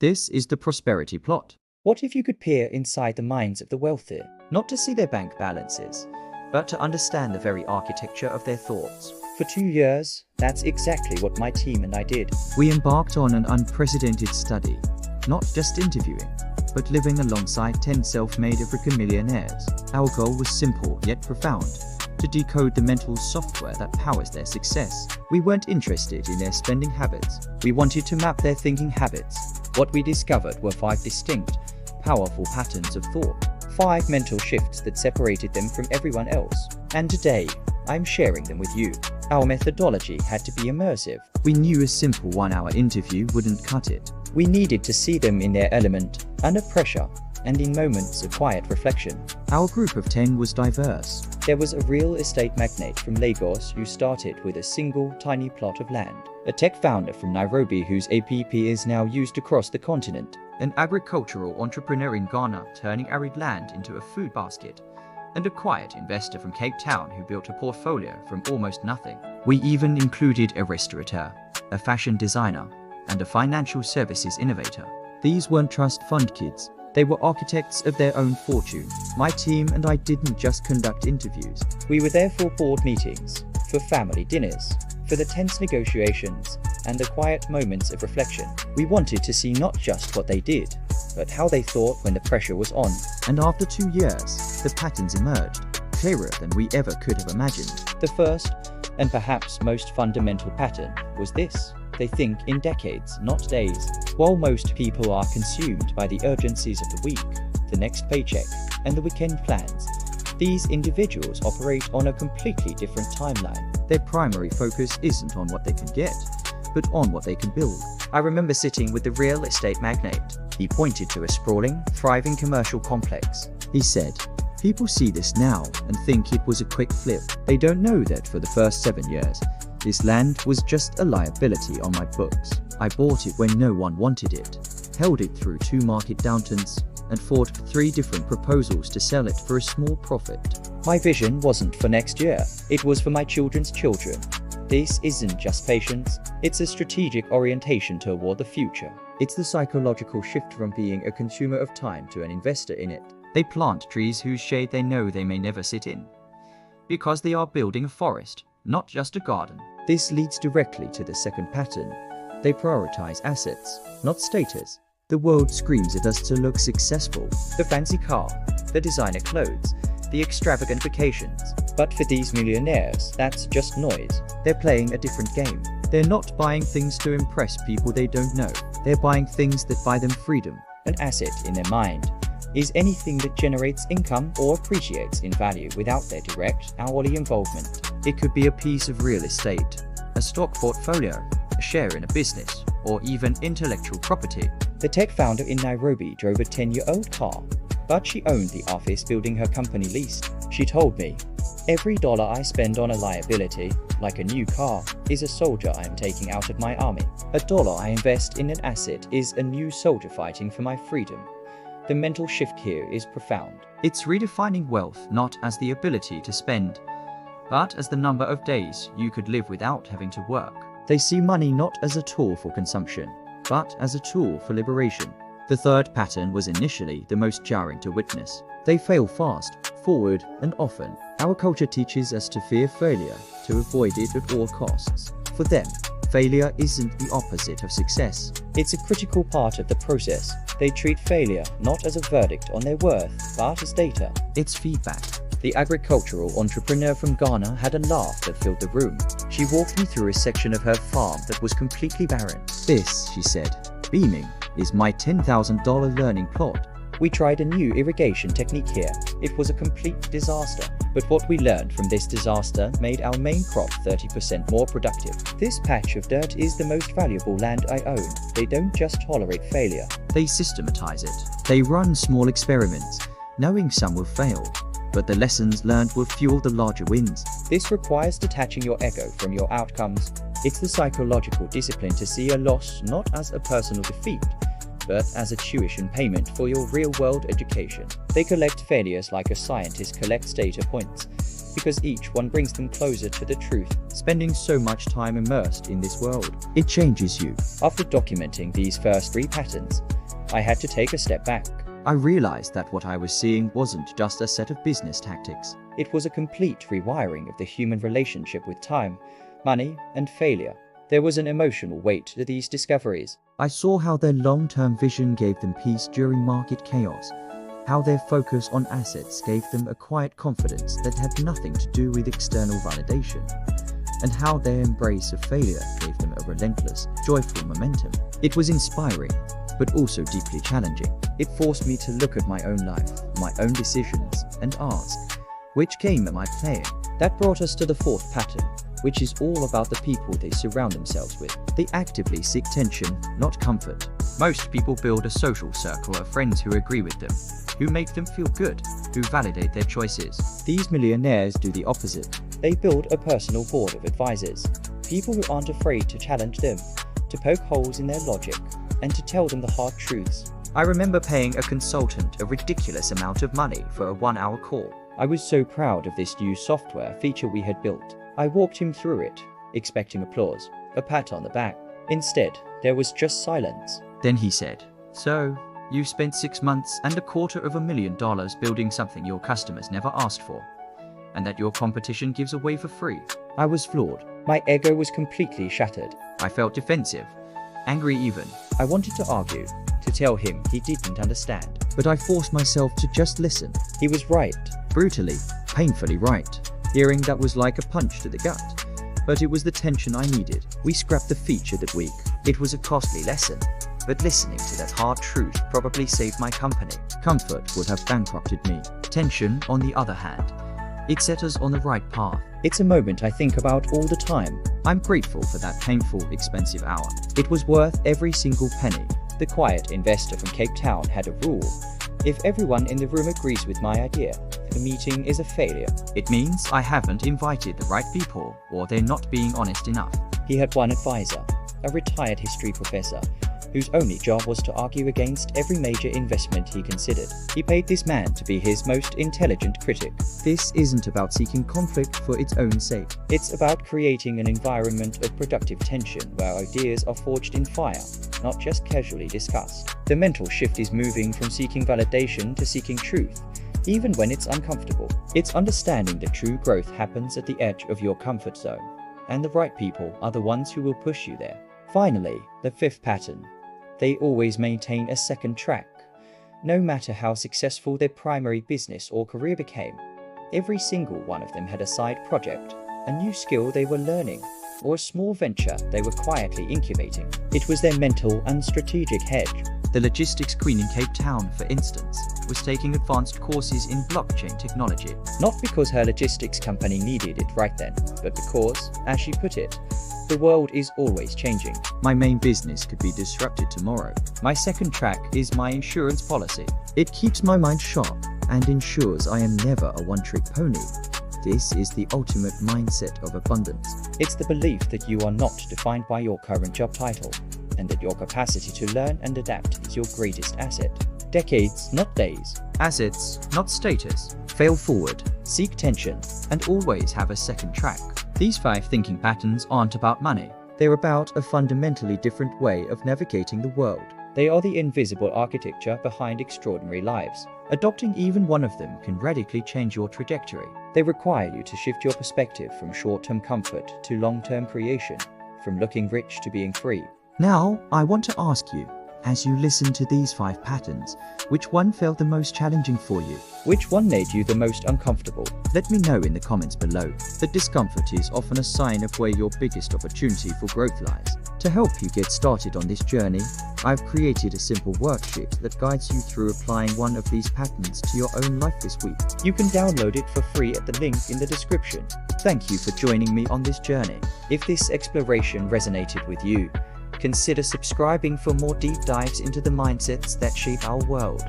This is the prosperity plot. What if you could peer inside the minds of the wealthy, not to see their bank balances, but to understand the very architecture of their thoughts? For 2 years, that's exactly what my team and I did. We embarked on an unprecedented study, not just interviewing, but living alongside 10 self-made African millionaires. Our goal was simple yet profound: to decode the mental software that powers their success. We weren't interested in their spending habits. We wanted to map their thinking habits. What we discovered were 5 distinct, powerful patterns of thought, 5 mental shifts that separated them from everyone else. And today, I'm sharing them with you. Our methodology had to be immersive. We knew a simple 1-hour interview wouldn't cut it. We needed to see them in their element, under pressure, and in moments of quiet reflection. Our group of 10 was diverse. There was a real estate magnate from Lagos who started with a single tiny plot of land, a tech founder from Nairobi whose app is now used across the continent, an agricultural entrepreneur in Ghana turning arid land into a food basket, and a quiet investor from Cape Town who built a portfolio from almost nothing. We even included a restaurateur, a fashion designer, and a financial services innovator. These weren't trust fund kids. They were architects of their own fortune. My team and I didn't just conduct interviews. We were there for board meetings, for family dinners, for the tense negotiations, and the quiet moments of reflection. We wanted to see not just what they did, but how they thought when the pressure was on. And after 2 years, the patterns emerged, clearer than we ever could have imagined. The first, and perhaps most fundamental pattern, was this: they think in decades, not days. While most people are consumed by the urgencies of the week, the next paycheck, and the weekend plans, these individuals operate on a completely different timeline. Their primary focus isn't on what they can get, but on what they can build. I remember sitting with the real estate magnate. He pointed to a sprawling, thriving commercial complex. He said, "People see this now and think it was a quick flip. They don't know that for the first 7 years, this land was just a liability on my books. I bought it when no one wanted it, held it through 2 market downturns, and fought 3 different proposals to sell it for a small profit." My vision wasn't for next year, it was for my children's children. This isn't just patience, it's a strategic orientation toward the future. It's the psychological shift from being a consumer of time to an investor in it. They plant trees whose shade they know they may never sit in, because they are building a forest, not just a garden. This leads directly to the second pattern. They prioritize assets, not status. The world screams at us to look successful. The fancy car, the designer clothes, the extravagant vacations. But for these millionaires, that's just noise. They're playing a different game. They're not buying things to impress people they don't know. They're buying things that buy them freedom. An asset in their mind is anything that generates income or appreciates in value without their direct, hourly involvement. It could be a piece of real estate, a stock portfolio, a share in a business, or even intellectual property. The tech founder in Nairobi drove a 10-year-old car, but she owned the office building her company leased. She told me, "Every dollar I spend on a liability, like a new car, is a soldier I am taking out of my army. A dollar I invest in an asset is a new soldier fighting for my freedom." The mental shift here is profound. It's redefining wealth not as the ability to spend, but as the number of days you could live without having to work. They see money not as a tool for consumption, but as a tool for liberation. The third pattern was initially the most jarring to witness. They fail fast, forward, and often. Our culture teaches us to fear failure, to avoid it at all costs. For them, failure isn't the opposite of success. It's a critical part of the process. They treat failure not as a verdict on their worth, but as data. It's feedback. The agricultural entrepreneur from Ghana had a laugh that filled the room. She walked me through a section of her farm that was completely barren. "This," she said, beaming, "is my $10,000 learning plot." We tried a new irrigation technique here. It was a complete disaster. But what we learned from this disaster made our main crop 30% more productive. This patch of dirt is the most valuable land I own. They don't just tolerate failure. They systematize it. They run small experiments, knowing some will fail, but the lessons learned will fuel the larger wins. This requires detaching your ego from your outcomes. It's the psychological discipline to see a loss not as a personal defeat, but as a tuition payment for your real-world education. They collect failures like a scientist collects data points. because each one brings them closer to the truth. Spending so much time immersed in this world, it changes you. After documenting these first 3 patterns, I had to take a step back. I realized that what I was seeing wasn't just a set of business tactics. It was a complete rewiring of the human relationship with time, money, and failure. There was an emotional weight to these discoveries. I saw how their long-term vision gave them peace during market chaos, how their focus on assets gave them a quiet confidence that had nothing to do with external validation, and how their embrace of failure gave them a relentless, joyful momentum. It was inspiring, but also deeply challenging. It forced me to look at my own life, my own decisions, and ask, which game am I playing? That brought us to the 4th pattern, which is all about the people they surround themselves with. They actively seek tension, not comfort. Most people build a social circle of friends who agree with them, who make them feel good, who validate their choices. These millionaires do the opposite. They build a personal board of advisors, people who aren't afraid to challenge them, to poke holes in their logic, and to tell them the hard truths. I remember paying a consultant a ridiculous amount of money for a 1-hour call. I was so proud of this new software feature we had built. I walked him through it, expecting applause, a pat on the back. Instead, there was just silence. Then he said, "So, you spent 6 months and $250,000 building something your customers never asked for, and that your competition gives away for free." I was floored. My ego was completely shattered. I felt defensive, angry even. I wanted to argue, to tell him he didn't understand. But I forced myself to just listen. He was right. Brutally, painfully right. Hearing that was like a punch to the gut. But it was the tension I needed. We scrapped the feature that week. It was a costly lesson. But listening to that hard truth probably saved my company. Comfort would have bankrupted me. Tension, on the other hand, it set us on the right path. It's a moment I think about all the time. I'm grateful for that painful, expensive hour. It was worth every single penny. The quiet investor from Cape Town had a rule. If everyone in the room agrees with my idea, the meeting is a failure. It means I haven't invited the right people, or they're not being honest enough. He had one advisor, a retired history professor, whose only job was to argue against every major investment he considered. He paid this man to be his most intelligent critic. This isn't about seeking conflict for its own sake. It's about creating an environment of productive tension where ideas are forged in fire, not just casually discussed. The mental shift is moving from seeking validation to seeking truth, even when it's uncomfortable. It's understanding that true growth happens at the edge of your comfort zone, and the right people are the ones who will push you there. Finally, the 5th pattern. They always maintain a second track. No matter how successful their primary business or career became, every single one of them had a side project, a new skill they were learning, or a small venture they were quietly incubating. It was their mental and strategic hedge. The logistics queen in Cape Town, for instance, was taking advanced courses in blockchain technology. Not because her logistics company needed it right then, but because, as she put it, the world is always changing. My main business could be disrupted tomorrow. My second track is my insurance policy. It keeps my mind sharp and ensures I am never a one-trick pony. This is the ultimate mindset of abundance. It's the belief that you are not defined by your current job title, and that your capacity to learn and adapt is your greatest asset. Decades, not days. Assets, not status. Fail forward. Seek tension. And always have a second track. These 5 thinking patterns aren't about money. They're about a fundamentally different way of navigating the world. They are the invisible architecture behind extraordinary lives. Adopting even one of them can radically change your trajectory. They require you to shift your perspective from short-term comfort to long-term creation, from looking rich to being free. Now, I want to ask you, as you listen to these 5 patterns, which one felt the most challenging for you? Which one made you the most uncomfortable? Let me know in the comments below. The discomfort is often a sign of where your biggest opportunity for growth lies. To help you get started on this journey, I've created a simple worksheet that guides you through applying one of these patterns to your own life this week. You can download it for free at the link in the description. Thank you for joining me on this journey. If this exploration resonated with you, consider subscribing for more deep dives into the mindsets that shape our world.